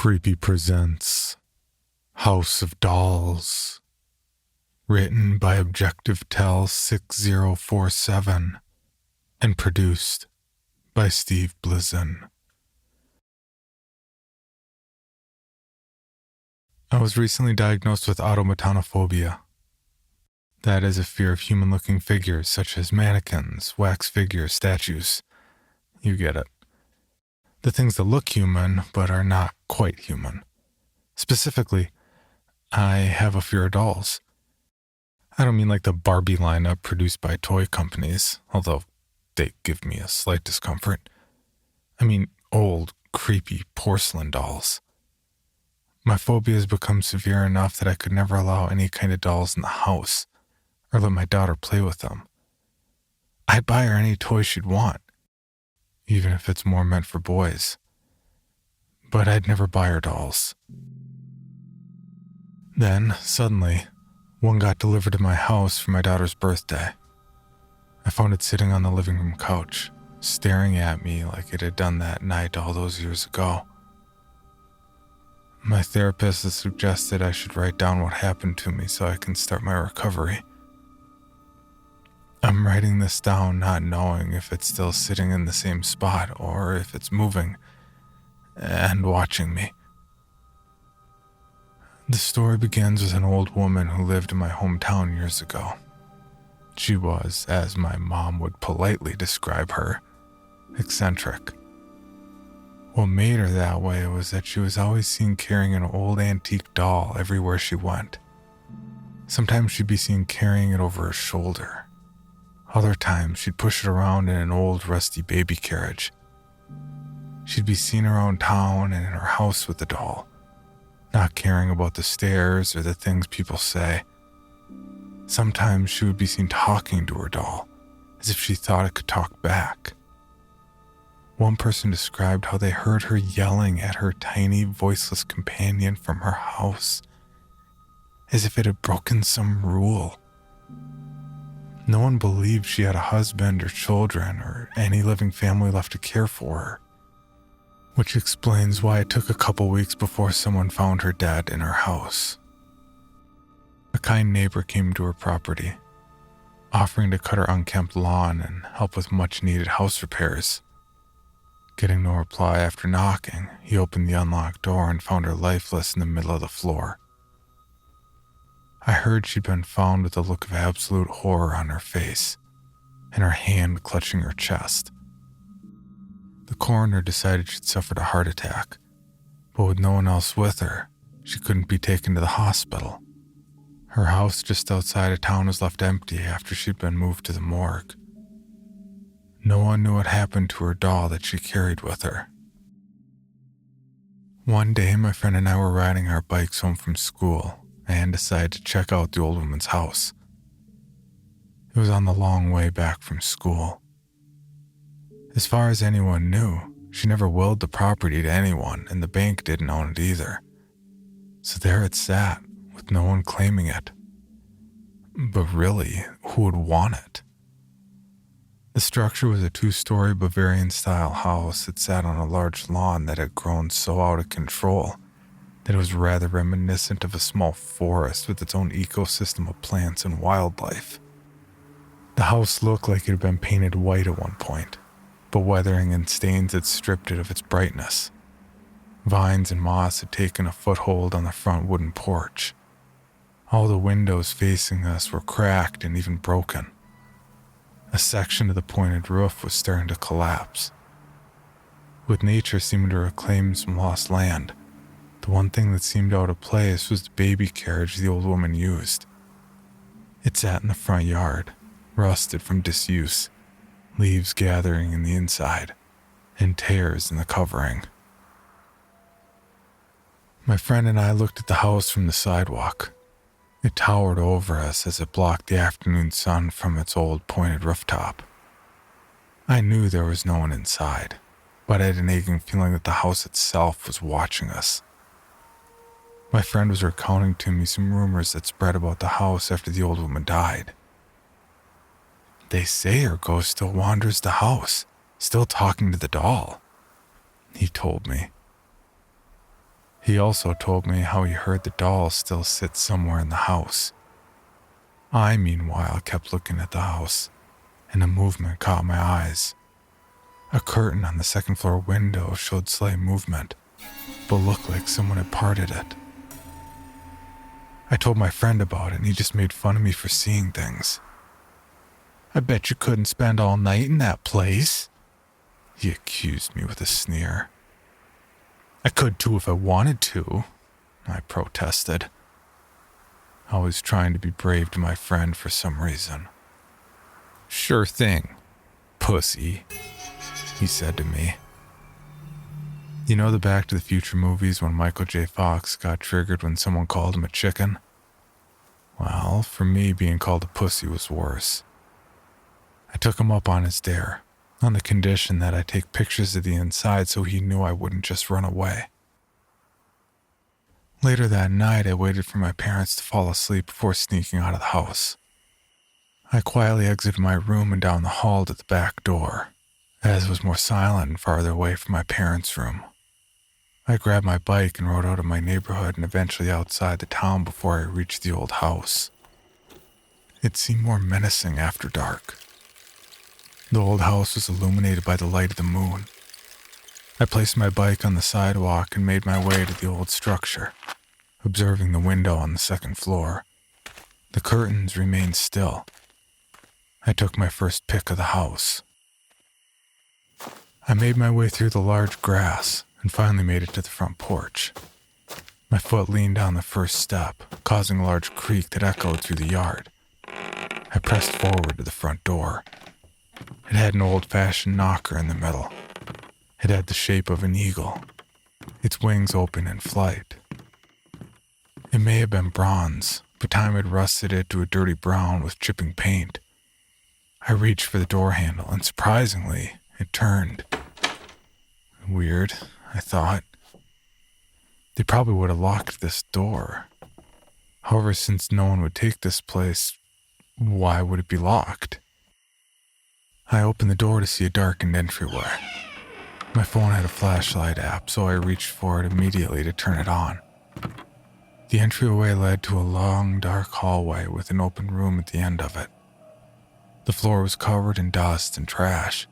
Creepy presents House of Dolls, written by Objective Tell 6047 and produced by Steve Blizin. I was recently diagnosed with automatonophobia. That is a fear of human-looking figures such as mannequins, wax figures, statues. You get it. The things that look human but are not quite human. Specifically, I have a fear of dolls. I don't mean like the Barbie lineup produced by toy companies, although they give me a slight discomfort. I mean old, creepy porcelain dolls. My phobia has become severe enough that I could never allow any kind of dolls in the house or let my daughter play with them. I'd buy her any toy she'd want, even if it's more meant for boys. But I'd never buy her dolls. Then, suddenly, one got delivered to my house for my daughter's birthday. I found it sitting on the living room couch, staring at me like it had done that night all those years ago. My therapist has suggested I should write down what happened to me so I can start my recovery. I'm writing this down not knowing if it's still sitting in the same spot or if it's moving and watching me. The story begins with an old woman who lived in my hometown years ago. She was, as my mom would politely describe her, eccentric. What made her that way was that she was always seen carrying an old antique doll everywhere she went. Sometimes she'd be seen carrying it over her shoulder. Other times, she'd push it around in an old, rusty baby carriage. She'd be seen around town and in her house with the doll, not caring about the stares or the things people say. Sometimes she would be seen talking to her doll, as if she thought it could talk back. One person described how they heard her yelling at her tiny, voiceless companion from her house, as if it had broken some rule. No one believed she had a husband or children or any living family left to care for her, which explains why it took a couple weeks before someone found her dead in her house. A kind neighbor came to her property, offering to cut her unkempt lawn and help with much-needed house repairs. Getting no reply after knocking, he opened the unlocked door and found her lifeless in the middle of the floor. I heard she'd been found with a look of absolute horror on her face, and her hand clutching her chest. The coroner decided she'd suffered a heart attack, but with no one else with her, she couldn't be taken to the hospital. Her house just outside of town was left empty after she'd been moved to the morgue. No one knew what happened to her doll that she carried with her. One day, my friend and I were riding our bikes home from school and decided to check out the old woman's house. It was on the long way back from school. As far as anyone knew, she never willed the property to anyone, and the bank didn't own it either. So there it sat, with no one claiming it. But really, who would want it? The structure was a 2-story Bavarian-style house that sat on a large lawn that had grown so out of control that it was rather reminiscent of a small forest with its own ecosystem of plants and wildlife. The house looked like it had been painted white at one point, but weathering and stains had stripped it of its brightness. Vines and moss had taken a foothold on the front wooden porch. All the windows facing us were cracked and even broken. A section of the pointed roof was starting to collapse. With nature seeming to reclaim some lost land, the one thing that seemed out of place was the baby carriage the old woman used. It sat in the front yard, rusted from disuse, leaves gathering in the inside, and tears in the covering. My friend and I looked at the house from the sidewalk. It towered over us as it blocked the afternoon sun from its old pointed rooftop. I knew there was no one inside, but I had an aching feeling that the house itself was watching us. My friend was recounting to me some rumors that spread about the house after the old woman died. They say her ghost still wanders the house, still talking to the doll, he told me. He also told me how he heard the doll still sit somewhere in the house. I, meanwhile, kept looking at the house, and a movement caught my eyes. A curtain on the second floor window showed slight movement, but looked like someone had parted it. I told my friend about it, and he just made fun of me for seeing things. "I bet you couldn't spend all night in that place," he accused me with a sneer. "I could too if I wanted to," I protested. I was trying to be brave to my friend for some reason. "Sure thing, pussy," he said to me. You know the Back to the Future movies when Michael J. Fox got triggered when someone called him a chicken? Well, for me, being called a pussy was worse. I took him up on his dare, on the condition that I take pictures of the inside so he knew I wouldn't just run away. Later that night, I waited for my parents to fall asleep before sneaking out of the house. I quietly exited my room and down the hall to the back door, as it was more silent and farther away from my parents' room. I grabbed my bike and rode out of my neighborhood and eventually outside the town before I reached the old house. It seemed more menacing after dark. The old house was illuminated by the light of the moon. I placed my bike on the sidewalk and made my way to the old structure, observing the window on the second floor. The curtains remained still. I took my first pick of the house. I made my way through the large grass and finally made it to the front porch. My foot leaned down the first step, causing a large creak that echoed through the yard. I pressed forward to the front door. It had an old-fashioned knocker in the middle. It had the shape of an eagle, its wings open in flight. It may have been bronze, but time had rusted it to a dirty brown with chipping paint. I reached for the door handle, and surprisingly, it turned. Weird, I thought. They probably would have locked this door. However, since no one would take this place, why would it be locked? I opened the door to see a darkened entryway. My phone had a flashlight app, so I reached for it immediately to turn it on. The entryway led to a long, dark hallway with an open room at the end of it. The floor was covered in dust and trash.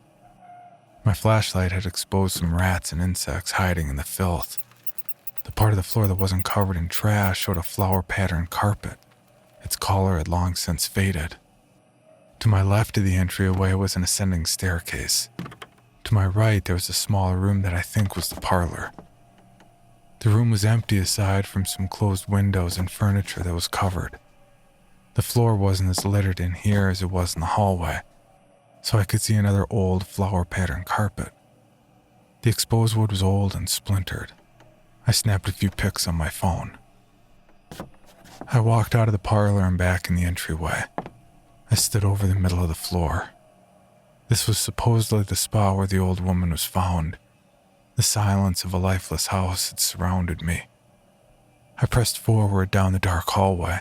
My flashlight had exposed some rats and insects hiding in the filth. The part of the floor that wasn't covered in trash showed a flower-patterned carpet. Its color had long since faded. To my left of the entryway was an ascending staircase. To my right, there was a smaller room that I think was the parlor. The room was empty aside from some closed windows and furniture that was covered. The floor wasn't as littered in here as it was in the hallway, so I could see another old flower-patterned carpet. The exposed wood was old and splintered. I snapped a few pics on my phone. I walked out of the parlor and back in the entryway. I stood over the middle of the floor. This was supposedly the spot where the old woman was found. The silence of a lifeless house had surrounded me. I pressed forward down the dark hallway.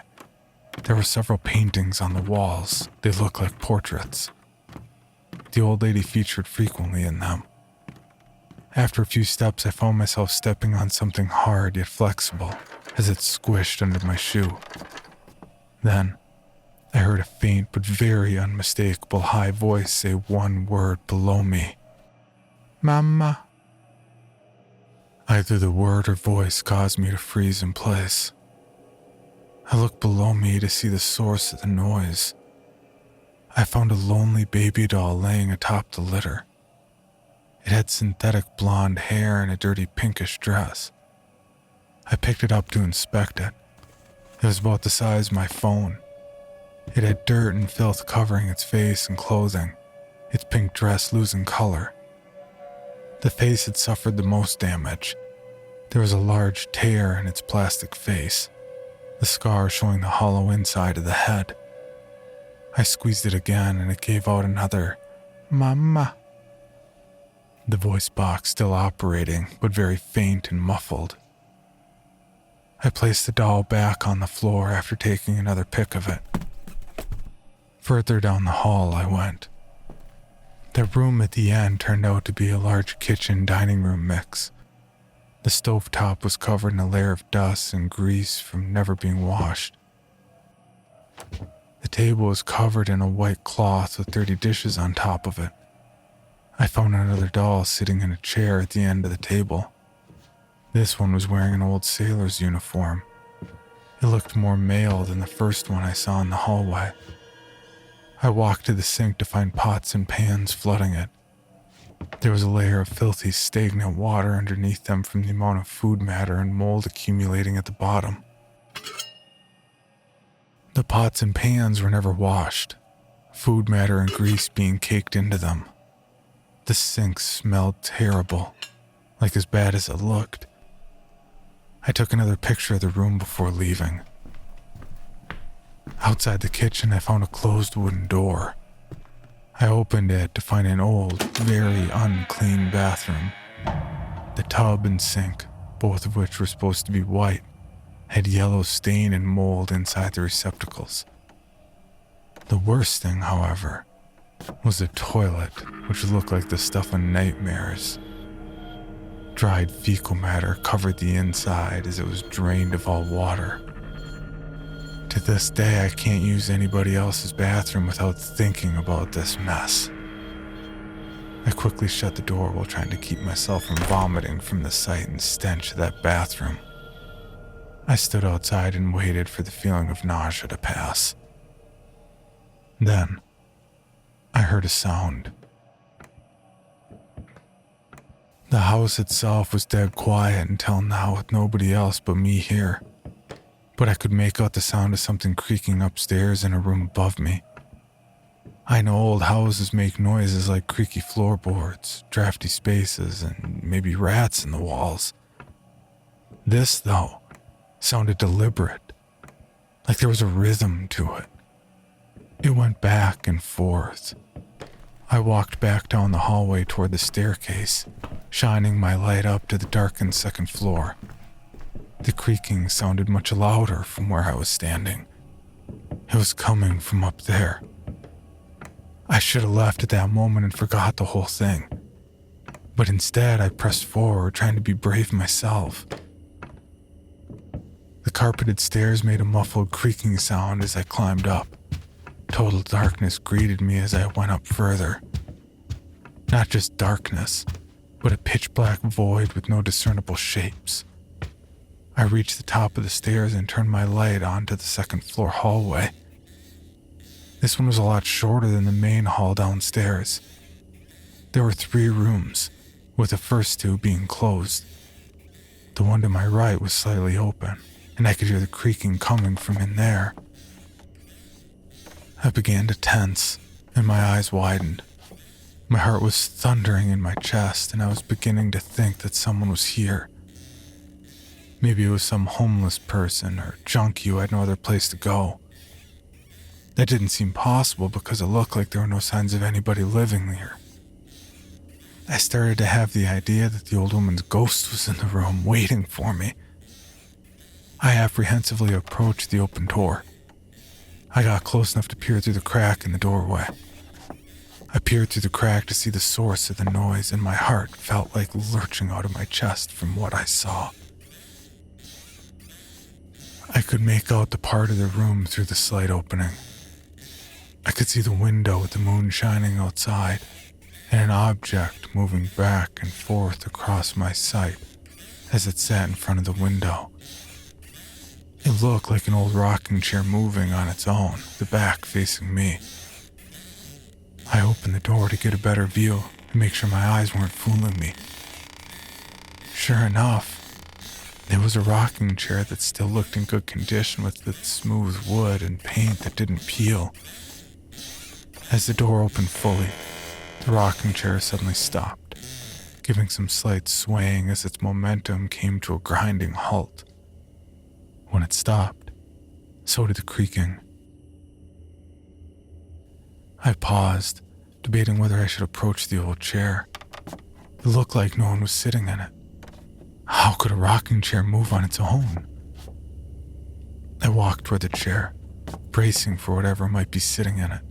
There were several paintings on the walls. They looked like portraits. The old lady featured frequently in them. After a few steps, I found myself stepping on something hard yet flexible as it squished under my shoe. Then, I heard a faint but very unmistakable high voice say one word below me. "Mama." Either the word or voice caused me to freeze in place. I looked below me to see the source of the noise. I found a lonely baby doll laying atop the litter. It had synthetic blonde hair and a dirty pinkish dress. I picked it up to inspect it. It was about the size of my phone. It had dirt and filth covering its face and clothing, its pink dress losing color. The face had suffered the most damage. There was a large tear in its plastic face, the scar showing the hollow inside of the head. I squeezed it again and it gave out another, "Mama." The voice box still operating, but very faint and muffled. I placed the doll back on the floor after taking another pic of it. Further down the hall I went. The room at the end turned out to be a large kitchen-dining room mix. The stovetop was covered in a layer of dust and grease from never being washed. The table was covered in a white cloth with dirty dishes on top of it. I found another doll sitting in a chair at the end of the table. This one was wearing an old sailor's uniform. It looked more male than the first one I saw in the hallway. I walked to the sink to find pots and pans flooding it. There was a layer of filthy, stagnant water underneath them from the amount of food matter and mold accumulating at the bottom. The pots and pans were never washed, food matter and grease being caked into them. The sink smelled terrible, like as bad as it looked. I took another picture of the room before leaving. Outside the kitchen, I found a closed wooden door. I opened it to find an old, very unclean bathroom. The tub and sink, both of which were supposed to be white, had yellow stain and mold inside the receptacles. The worst thing, however, was the toilet, which looked like the stuff of nightmares. Dried fecal matter covered the inside as it was drained of all water. To this day, I can't use anybody else's bathroom without thinking about this mess. I quickly shut the door while trying to keep myself from vomiting from the sight and stench of that bathroom. I stood outside and waited for the feeling of nausea to pass. Then, I heard a sound. The house itself was dead quiet until now with nobody else but me here. But I could make out the sound of something creaking upstairs in a room above me. I know old houses make noises like creaky floorboards, drafty spaces, and maybe rats in the walls. This, though, sounded deliberate, like there was a rhythm to it. It went back and forth. I walked back down the hallway toward the staircase, shining my light up to the darkened second floor. The creaking sounded much louder from where I was standing. It was coming from up there. I should have left at that moment and forgot the whole thing. But instead, I pressed forward, trying to be brave myself. The carpeted stairs made a muffled creaking sound as I climbed up. Total darkness greeted me as I went up further. Not just darkness, but a pitch-black void with no discernible shapes. I reached the top of the stairs and turned my light onto the second floor hallway. This one was a lot shorter than the main hall downstairs. There were 3 rooms, with the first 2 being closed. The one to my right was slightly open, and I could hear the creaking coming from in there. I began to tense, and my eyes widened. My heart was thundering in my chest, and I was beginning to think that someone was here. Maybe it was some homeless person or junkie who had no other place to go. That didn't seem possible because it looked like there were no signs of anybody living here. I started to have the idea that the old woman's ghost was in the room waiting for me. I apprehensively approached the open door. I got close enough to peer through the crack in the doorway. I peered through the crack to see the source of the noise, and my heart felt like lurching out of my chest from what I saw. I could make out the part of the room through the slight opening. I could see the window with the moon shining outside, and an object moving back and forth across my sight as it sat in front of the window. It looked like an old rocking chair moving on its own, the back facing me. I opened the door to get a better view and make sure my eyes weren't fooling me. Sure enough, there was a rocking chair that still looked in good condition with its smooth wood and paint that didn't peel. As the door opened fully, the rocking chair suddenly stopped, giving some slight swaying as its momentum came to a grinding halt. When it stopped, so did the creaking. I paused, debating whether I should approach the old chair. It looked like no one was sitting in it. How could a rocking chair move on its own? I walked toward the chair, bracing for whatever might be sitting in it.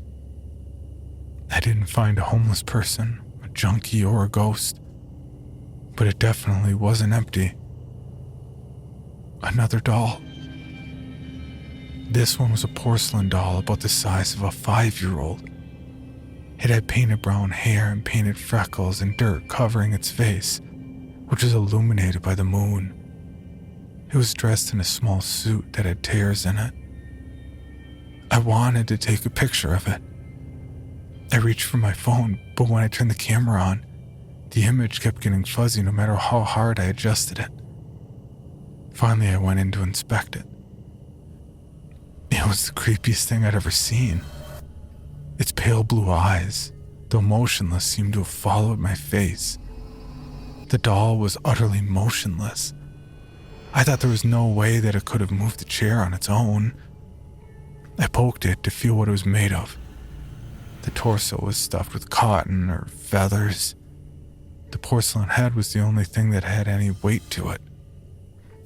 I didn't find a homeless person, a junkie, or a ghost, but it definitely wasn't empty. Another doll. This one was a porcelain doll about the size of a 5-year-old. It had painted brown hair and painted freckles and dirt covering its face, which was illuminated by the moon. It was dressed in a small suit that had tears in it. I wanted to take a picture of it. I reached for my phone, but when I turned the camera on, the image kept getting fuzzy no matter how hard I adjusted it. Finally, I went in to inspect it. It was the creepiest thing I'd ever seen. Its pale blue eyes, though motionless, seemed to have followed my face. The doll was utterly motionless. I thought there was no way that it could have moved the chair on its own. I poked it to feel what it was made of. The torso was stuffed with cotton or feathers. The porcelain head was the only thing that had any weight to it.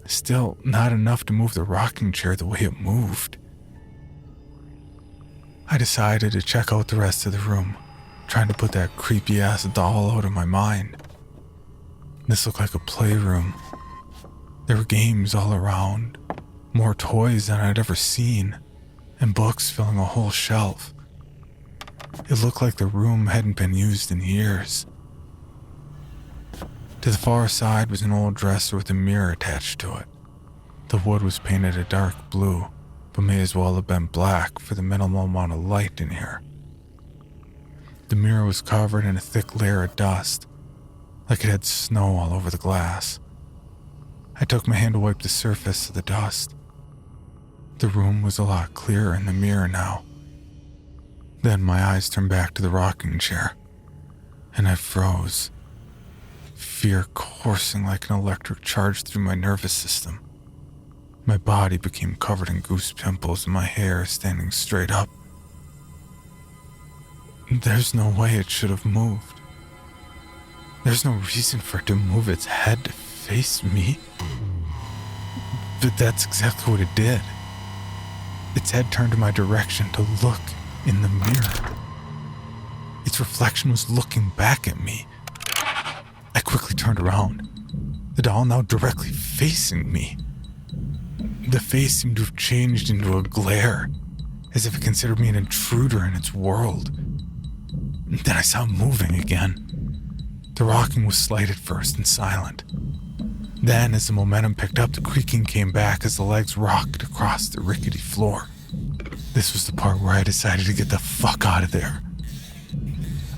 Still, not enough to move the rocking chair the way it moved. I decided to check out the rest of the room, trying to put that creepy-ass doll out of my mind. This looked like a playroom. There were games all around, more toys than I'd ever seen, and books filling a whole shelf. It looked like the room hadn't been used in years. To the far side was an old dresser with a mirror attached to it. The wood was painted a dark blue, but may as well have been black for the minimal amount of light in here. The mirror was covered in a thick layer of dust, like it had snow all over the glass. I took my hand to wipe the surface of the dust. The room was a lot clearer in the mirror now. Then my eyes turned back to the rocking chair, and I froze. Fear coursing like an electric charge through my nervous system. My body became covered in goose pimples and my hair standing straight up. There's no way it should have moved. There's no reason for it to move its head to face me. But that's exactly what it did. Its head turned in my direction to look in the mirror. Its reflection was looking back at me. I quickly turned around, the doll now directly facing me. The face seemed to have changed into a glare, as if it considered me an intruder in its world. Then I saw it moving again. The rocking was slight at first and silent. Then, as the momentum picked up, the creaking came back as the legs rocked across the rickety floor. This was the part where I decided to get the fuck out of there.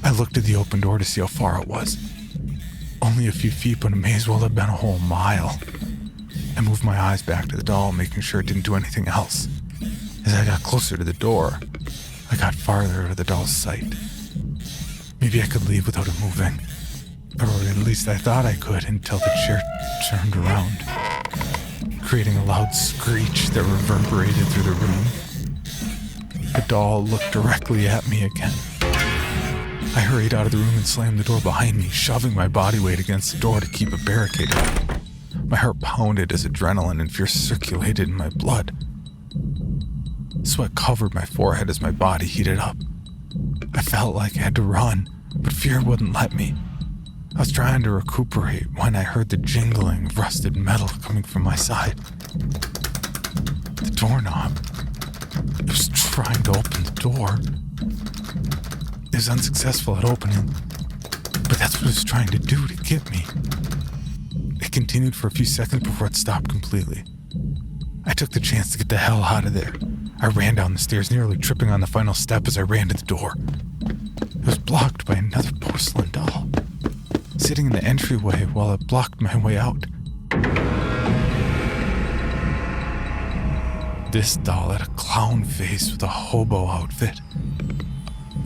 I looked at the open door to see how far it was. Only a few feet, but it may as well have been a whole mile. I moved my eyes back to the doll, making sure it didn't do anything else. As I got closer to the door, I got farther out of the doll's sight. Maybe I could leave without it moving. Or at least I thought I could until the chair turned around, creating a loud screech that reverberated through the room. The doll looked directly at me again. I hurried out of the room and slammed the door behind me, shoving my body weight against the door to keep it barricaded. My heart pounded as adrenaline and fear circulated in my blood. Sweat covered my forehead as my body heated up. I felt like I had to run, but fear wouldn't let me. I was trying to recuperate when I heard the jingling of rusted metal coming from my side. The doorknob. It was trying to open the door. It was unsuccessful at opening, but that's what it was trying to do to get me. It continued for a few seconds before it stopped completely. I took the chance to get the hell out of there. I ran down the stairs, nearly tripping on the final step as I ran to the door. It was blocked by another porcelain doll, sitting in the entryway while it blocked my way out. This doll had a clown face with a hobo outfit.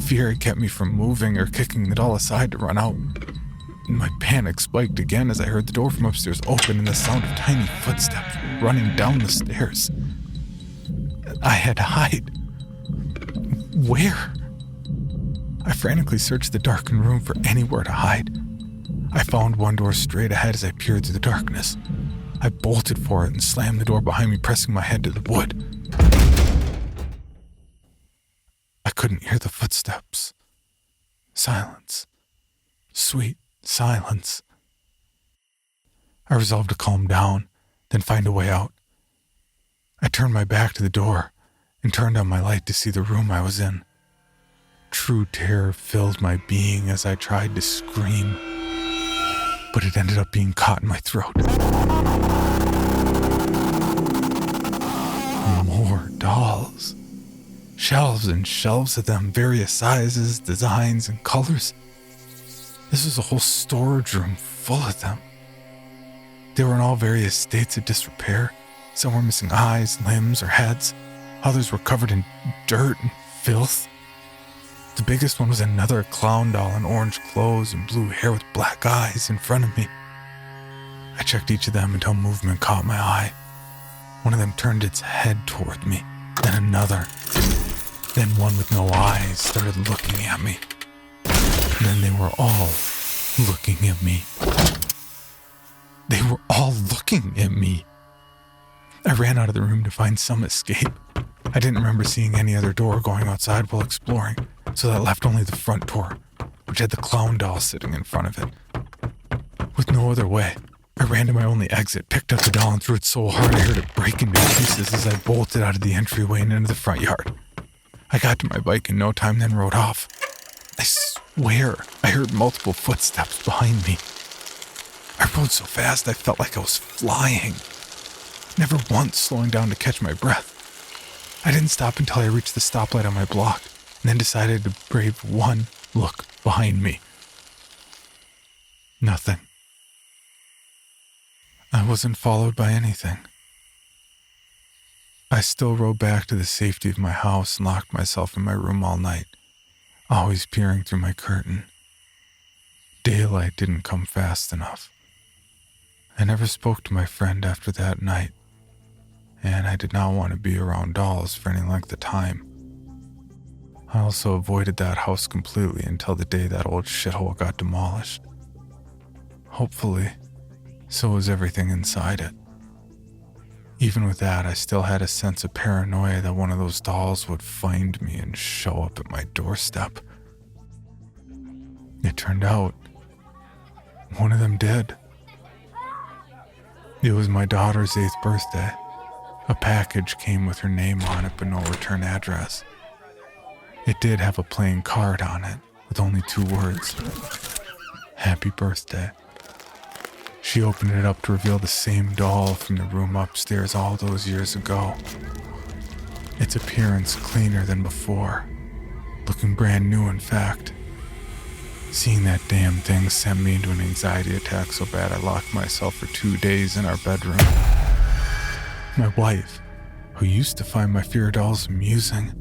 Fear had kept me from moving or kicking the doll aside to run out. My panic spiked again as I heard the door from upstairs open and the sound of tiny footsteps running down the stairs. I had to hide. Where? I frantically searched the darkened room for anywhere to hide. I found one door straight ahead as I peered through the darkness. I bolted for it and slammed the door behind me, pressing my head to the wood. I couldn't hear the footsteps. Silence. Sweet silence. I resolved to calm down, then find a way out. I turned my back to the door and turned on my light to see the room I was in. True terror filled my being as I tried to scream, but it ended up being caught in my throat. More dolls. Shelves and shelves of them, various sizes, designs, and colors. This was a whole storage room full of them. They were in all various states of disrepair. Some were missing eyes, limbs, or heads. Others were covered in dirt and filth. The biggest one was another clown doll in orange clothes and blue hair with black eyes in front of me. I checked each of them until movement caught my eye. One of them turned its head toward me, then another. Then one with no eyes started looking at me. Then they were all looking at me. They were all looking at me. I ran out of the room to find some escape. I didn't remember seeing any other door going outside while exploring, so that left only the front door, which had the clown doll sitting in front of it. With no other way, I ran to my only exit, picked up the doll, and threw it so hard I heard it break into pieces as I bolted out of the entryway and into the front yard. I got to my bike in no time, then rode off. I swear I heard multiple footsteps behind me. I rode so fast I felt like I was flying, never once slowing down to catch my breath. I didn't stop until I reached the stoplight on my block, and then decided to brave one look behind me. Nothing. I wasn't followed by anything. I still rode back to the safety of my house and locked myself in my room all night, always peering through my curtain. Daylight didn't come fast enough. I never spoke to my friend after that night, and I did not want to be around dolls for any length of time. I also avoided that house completely until the day that old shithole got demolished. Hopefully, so was everything inside it. Even with that, I still had a sense of paranoia that one of those dolls would find me and show up at my doorstep. It turned out, one of them did. It was my daughter's 8th birthday. A package came with her name on it, but no return address. It did have a plain card on it, with only 2 words. Happy birthday. She opened it up to reveal the same doll from the room upstairs all those years ago. Its appearance cleaner than before, looking brand new in fact. Seeing that damn thing sent me into an anxiety attack so bad I locked myself for 2 days in our bedroom. My wife, who used to find my fear dolls amusing,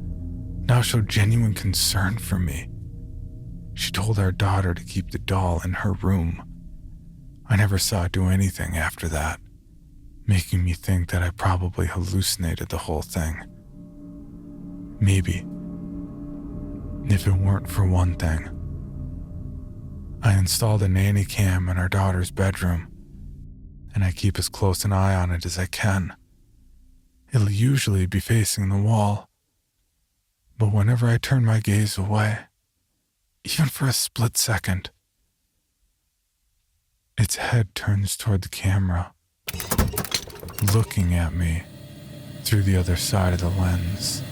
now showed genuine concern for me. She told our daughter to keep the doll in her room. I never saw it do anything after that, making me think that I probably hallucinated the whole thing. Maybe, if it weren't for one thing. I installed a nanny cam in our daughter's bedroom, and I keep as close an eye on it as I can. It'll usually be facing the wall, but whenever I turn my gaze away, even for a split second, its head turns toward the camera, looking at me through the other side of the lens.